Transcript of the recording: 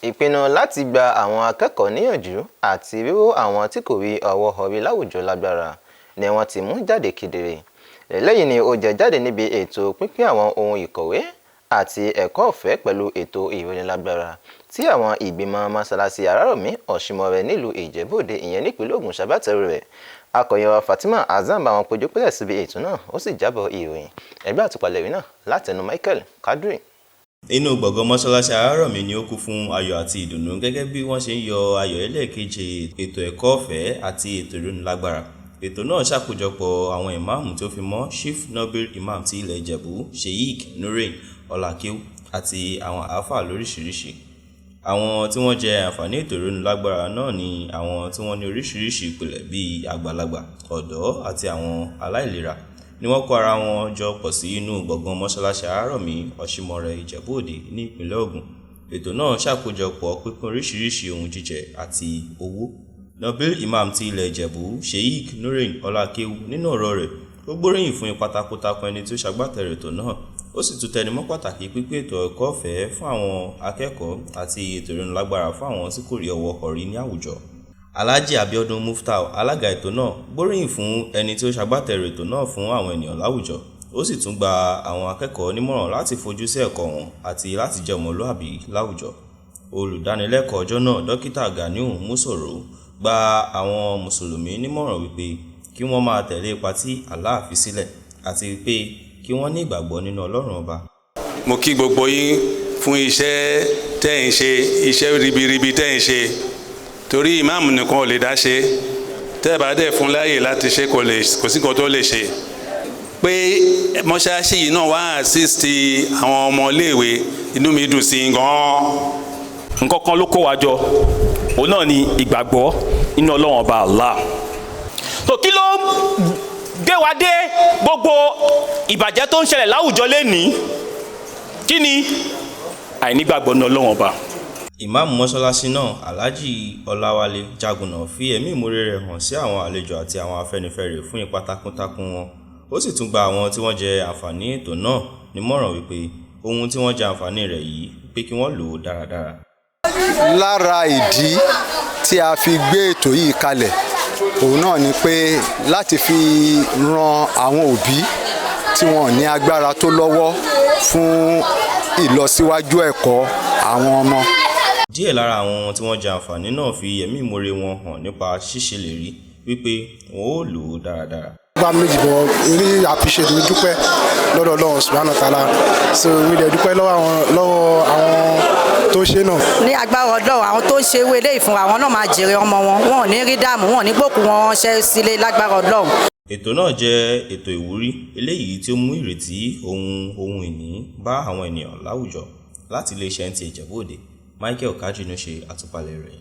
Ìpinnu láti gba àwọn akẹ́kọ̀ọ́ níyànjú àti ríró àwọn tí kò rí ọwọ́ họrí láwùjọ lágbára ni wọ́n ti mú jáde kedere. Eléyìí ni ó jẹ jáde níbi ètò pínpín àwọn ohun ìkọ̀wé àti ẹ̀kọ́ ọ̀fẹ́ pẹ̀lú ètò ìrónilágbára tí àwọn ìgbìmọ̀ mọ́sálásí Arárọ̀mí Ọ̀ṣìmọ̀rẹ̀ nílùú Ìjẹ̀bú-Òde ìyẹn nípínlẹ̀ Ògùn ṣagbátẹrù rẹ̀. Akọ̀ròyìn wa Fatima Azam bá wọn péjú pésẹ̀ síbi ètò náà ó sì jábọ̀ ìròyìn. Ẹgbẹ́ àtúpalẹ̀ ìròyìn náà látẹnu Michael Kadri. Inú gbọ̀ngàn mọ́ṣáláṣí Arárọ̀mí ni ó kún fún ayọ̀ àti ìdùnnú gẹ́gẹ́ bí wọ́n ṣe ń yọ ayọ̀ ẹlẹ́ẹ̀keje ètò ẹ̀kọ́ ọ̀fẹ́ àti ètò ìrónilágbára. Ètò náà ṣàkójọpọ̀ àwọn ìmáàmù tó fi mọ́ Chief Nobel Imam ti ilẹ̀ Ìjẹ̀bú, Sheikh Nurain Ọlákéwú àti àwọn àáfà lóríṣiríṣi. Àwọn tí wọ́n jẹ àǹfààní ètò ìrónilágbára náà ni àwọn tí wọ́n ní oríṣiríṣi ìpìlẹ̀ bíi àgbàlagbà, ọ̀dọ́ àti àwọn aláìlera ni wọ́n kó ara wọn jọ pọ̀ sí inú gbọ̀ngàn mọ́ṣáláṣí Arárọ̀mí Ọ̀ṣìmọ̀rẹ̀ Ìjẹ̀bú-Òde ní ìpínlẹ̀ Ògùn. Ètò náà ṣàkójọpọ̀ pínpín oríṣiríṣi ohun jíjẹ àti owó. Nobel Imam ti ilẹ̀ Ìjẹ̀bú, Sheikh Nurain Ọlákéwú nínú ọ̀rọ̀ rẹ̀ ó gbóríyìn fún ipa takuntakun ẹni tí ó ṣagbátẹrù ètò náà. Ó sì tún tẹnumọ́ pàtàkì pípín ètò ẹ̀kọ́ ọ̀fẹ́ fún àwọn akẹ́kọ̀ọ́ àti ètò ìrónilágbára fún àwọn tí kò rí ọwọ́ họrí ní àwùjọ. Alhaji Abiodun Muftau, alága ètò náà, gbóríyìn fún ẹni tí ó ṣagbátẹrù ètò náà fún àwọn ènìyàn láwùjọ. Ó sì tún gba àwọn akẹ́kọ̀ọ́ nímọ̀ràn láti fojú sí ẹ̀kọ́ wọn àti láti jẹ́ ọmọlúàbí láwùjọ. Olùdánilẹ́kọ̀ọ́ ọjọ́ náà, Dókítà Ganiu Musoro, gba àwọn mùsùlùmí nímọ̀ràn wípé kí wọ́n máa tẹ̀lé ipa tí Allah fi sílẹ̀ àti wípé kí wọ́n ní ìgbàgbọ́ nínú Ọlọ́run Ọba. Mo kí gbogbo yín fún iṣẹ́ tẹ́ ń ṣe, iṣẹ́ ribiribi tẹ́ ń ṣe. Torí ìmáàmù nìkan ò lè dá ṣe, tẹ́ bá dẹ̀ fún láyè láti ṣe kò sí nǹkan tó lè ṣe. Pé mọ́ṣáláṣí yìí náà wá assist àwọn ọmọ iléèwé, inú mi dùn sí gan-an. Nǹkan kan ló kó wa jọ, òun náà ni ìgbàgbọ́ nínú Ọlọ́run Ọba Allah. So kí ló gbé wa dé gbogbo ìbàjẹ́ tó ń ṣẹlẹ̀ láwùjọ lénìí? Kí ni àìnígbàgbọ́ nínú Ọlọ́run Ọba? Ìmáàmù mọ́ṣáláṣí náà, Alhaji Ọláwálé Jagùnà, fi ẹ̀mí ìmoore rẹ̀ hàn sí àwọn àlejò àti àwọn afẹ́nifẹ́re fún ipa takuntakun wọn. Ó sì tún gba àwọn tí wọ́n jẹ àǹfààní ètò náà nímọ̀ràn wípé ohun tí wọ́n jẹ àǹfààní rẹ̀ yìí pé kí wọ́n lò ó dáradára. Lára ìdí tí a fi gbé ètò yìí kalẹ̀ òun náà ni pé láti fi ran àwọn òbí tí wọ́n ní agbára tó lọ́wọ́ fún ìlọsíwájú ẹ̀kọ́ àwọn ọmọ. Díẹ̀ lára àwọn tí wọ́n jẹ àǹfààní náà fi ẹ̀mí ìmoore wọn hàn nípa ṣíṣèlérí wípé wọn ó lò ó dáradára. Bá méjì bọ̀ really appreciate mi dúpẹ́ lọ́dọ̀ Ọlọ́run Subhanahu wa Ta'ala. So mi dẹ̀ dúpẹ́ lọ́wọ́ àwọn tó ṣe náà. Ní agbára Ọlọ́run àwọn tó ṣe ewé eléyìí fún àwọn náà máa jèrè ọmọ wọn, wọn ò ní rí dààmú, wọn ò ní gbòkú wọn ṣẹ́ sílé lágbára Ọlọ́run. Ètò náà jẹ́ ètò ìwúrí eléyìí tí ó mú ìrètí ohun ìní bá àwọn ènìyàn láwùjọ. Láti iléeṣẹ́ NTA Ìjẹ̀bú-Òde, Michael Kadri ṣe àtúpalẹ̀ rẹ̀.